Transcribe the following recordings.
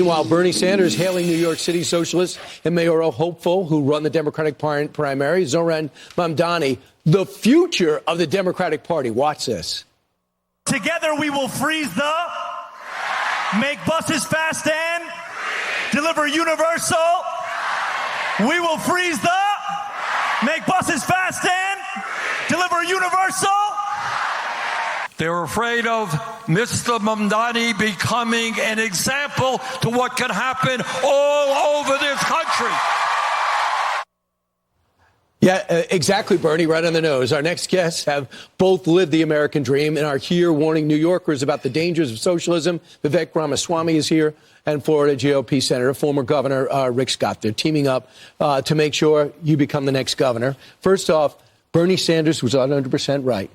Meanwhile, Bernie Sanders hailing New York City socialist and mayoral hopeful who run the Democratic primary, Zohran Mamdani, the future of the Democratic Party. Watch this. Together we will freeze the, make buses fast and deliver universal. We will freeze the, make buses fast and deliver universal. They're afraid of Mr. Mamdani becoming an example to what can happen all over this country. Yeah, exactly, Bernie, right on the nose. Our next guests have both lived the American dream and are here warning New Yorkers about the dangers of socialism. Vivek Ramaswamy is here, and Florida GOP Senator, former Governor Rick Scott. They're teaming up to make sure you become the next governor. First off, Bernie Sanders was 100% right.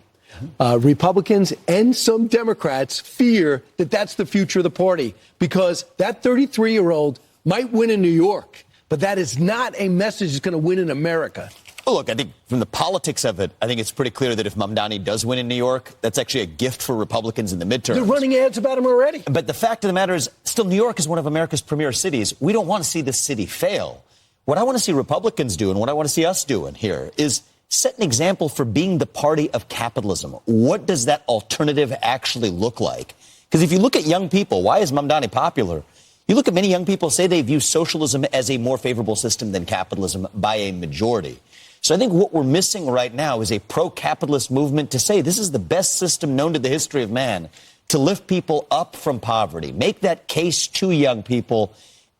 Republicans and some Democrats fear that that's the future of the party because that 33-year-old might win in New York, but that is not a message that's going to win in America. Well, look, I think from the politics of it, I think it's pretty clear that if Mamdani does win in New York, that's actually a gift for Republicans in the midterms. They're running ads about him already. But the fact of the matter is, still, New York is one of America's premier cities. We don't want to see this city fail. What I want to see Republicans do and what I want to see us doing here is set an example for being the party of capitalism. What does that alternative actually look like? Because if you look at young people, why is Mamdani popular? You look at many young people say they view socialism as a more favorable system than capitalism by a majority. So I think what we're missing right now is a pro-capitalist movement to say this is the best system known to the history of man to lift people up from poverty. Make that case to young people.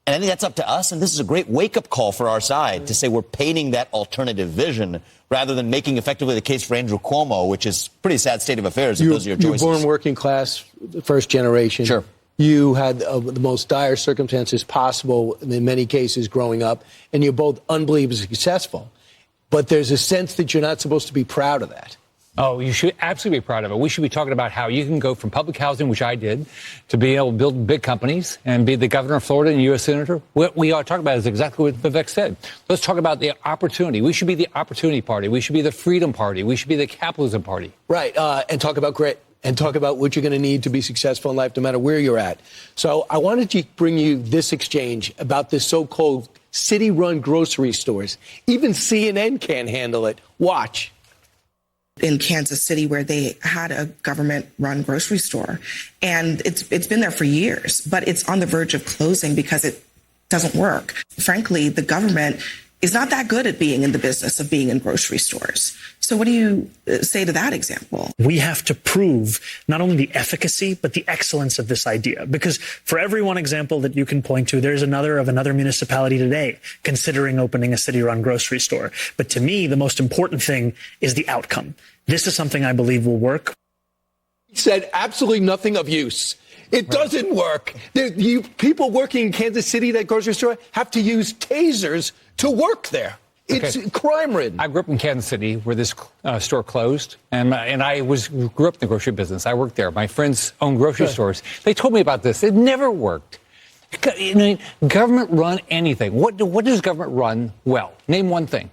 And I think that's up to us. And this is a great wake-up call for our side to say we're painting that alternative vision rather than making effectively the case for Andrew Cuomo, which is a pretty sad state of affairs if those are your choices. You're born working class, first generation. Sure. You had the most dire circumstances possible in many cases growing up, and you're both unbelievably successful. But there's a sense that you're not supposed to be proud of that. Oh, you should absolutely be proud of it. We should be talking about how you can go from public housing, which I did, to being able to build big companies and be the governor of Florida and U.S. senator. What we ought to talk about is exactly what Vivek said. Let's talk about the opportunity. We should be the opportunity party. We should be the freedom party. We should be the capitalism party. Right, and talk about grit and talk about what you're going to need to be successful in life no matter where you're at. So I wanted to bring you this exchange about this so-called city-run grocery stores. Even CNN can't handle it. Watch. In Kansas City, where they had a government-run grocery store. And it's been there for years, but it's on the verge of closing because it doesn't work. Frankly, the government is not that good at being in the business of being in grocery stores. So what do you say to that example? We have to prove not only the efficacy, but the excellence of this idea. Because for every one example that you can point to, there's another municipality today considering opening a city-run grocery store. But to me, the most important thing is the outcome. This is something I believe will work. He said absolutely nothing of use. It doesn't work. People working in Kansas City, that grocery store, have to use tasers to work there. It's crime-ridden. I grew up in Kansas City where this store closed, and I grew up in the grocery business. I worked there. My friends own grocery stores. They told me about this. It never worked. I mean, government run anything. What does government run well? Name one thing.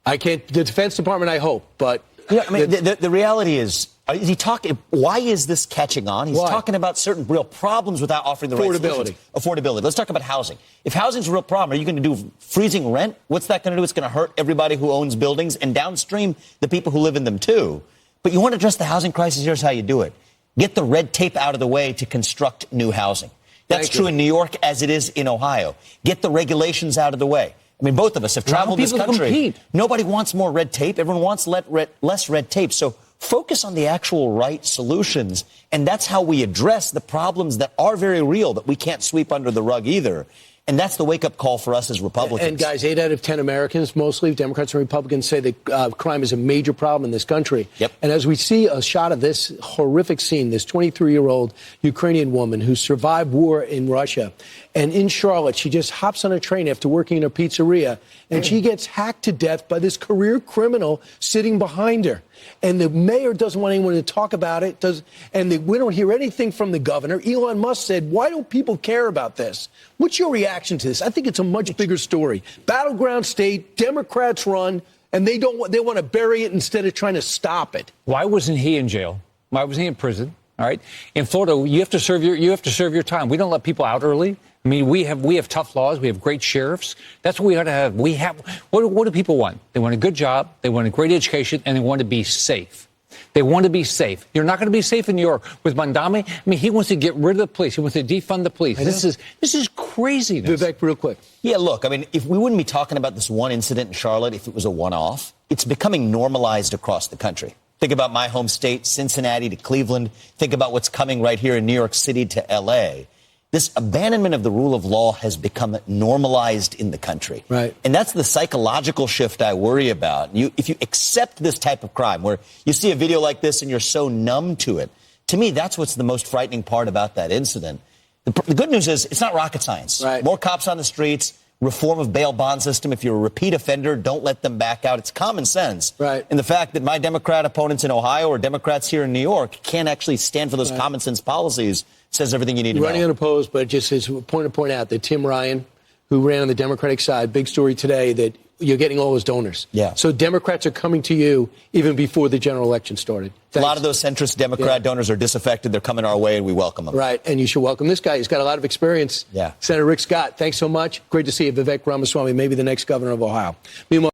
I can't. The Defense Department, I hope, but yeah, I mean, the reality is he talking? Why is this catching on? He's talking about certain real problems without offering the right solutions. Affordability. Let's talk about housing. If housing's a real problem, are you going to do freezing rent? What's that going to do? It's going to hurt everybody who owns buildings and downstream the people who live in them too. But you want to address the housing crisis? Here's how you do it. Get the red tape out of the way to construct new housing. That's true in New York as it is in Ohio. Get the regulations out of the way. I mean, both of us have traveled this country. Nobody wants more red tape. Everyone wants less red tape. So focus on the actual right solutions. And that's how we address the problems that are very real that we can't sweep under the rug either. And that's the wake-up call for us as Republicans. And, guys, 8 out of 10 Americans, mostly Democrats and Republicans, say that crime is a major problem in this country. Yep. And as we see a shot of this horrific scene, this 23-year-old Ukrainian woman who survived war in Russia, and in Charlotte, she just hops on a train after working in a pizzeria, and she gets hacked to death by this career criminal sitting behind her. And the mayor doesn't want anyone to talk about it. We don't hear anything from the governor. Elon Musk said, why don't people care about this? What's your reaction to this? I think it's a much bigger story. Battleground state, Democrats run, and they want to bury it instead of trying to stop it. Why wasn't he in jail? Why wasn't he in prison? All right. In Florida, you have to serve your time. We don't let people out early. I mean, we have tough laws. We have great sheriffs. That's what we ought to have. What do people want? They want a good job. They want a great education, and they want to be safe. They want to be safe. You're not going to be safe in New York with Mondami. I mean, he wants to get rid of the police. He wants to defund the police. This is craziness. Vivek, real quick. Yeah, look, I mean, if we wouldn't be talking about this one incident in Charlotte if it was a one-off, it's becoming normalized across the country. Think about my home state, Cincinnati to Cleveland. Think about what's coming right here in New York City to L.A. This abandonment of the rule of law has become normalized in the country. Right. And that's the psychological shift I worry about. If you accept this type of crime, where you see a video like this and you're so numb to it, to me, that's what's the most frightening part about that incident. The good news is it's not rocket science. Right. More cops on the streets, reform of bail bond system. If you're a repeat offender, don't let them back out. It's common sense. Right. And the fact that my Democrat opponents in Ohio or Democrats here in New York can't actually stand for those common sense policies says everything you need to know. Running unopposed, but just as a point to point out that Tim Ryan, who ran on the Democratic side, big story today that you're getting all his donors. Yeah. So Democrats are coming to you even before the general election started. Thanks. A lot of those centrist Democrat donors are disaffected. They're coming our way, and we welcome them. Right, and you should welcome this guy. He's got a lot of experience. Yeah. Senator Rick Scott, thanks so much. Great to see you. Vivek Ramaswamy, maybe the next governor of Ohio. Meanwhile,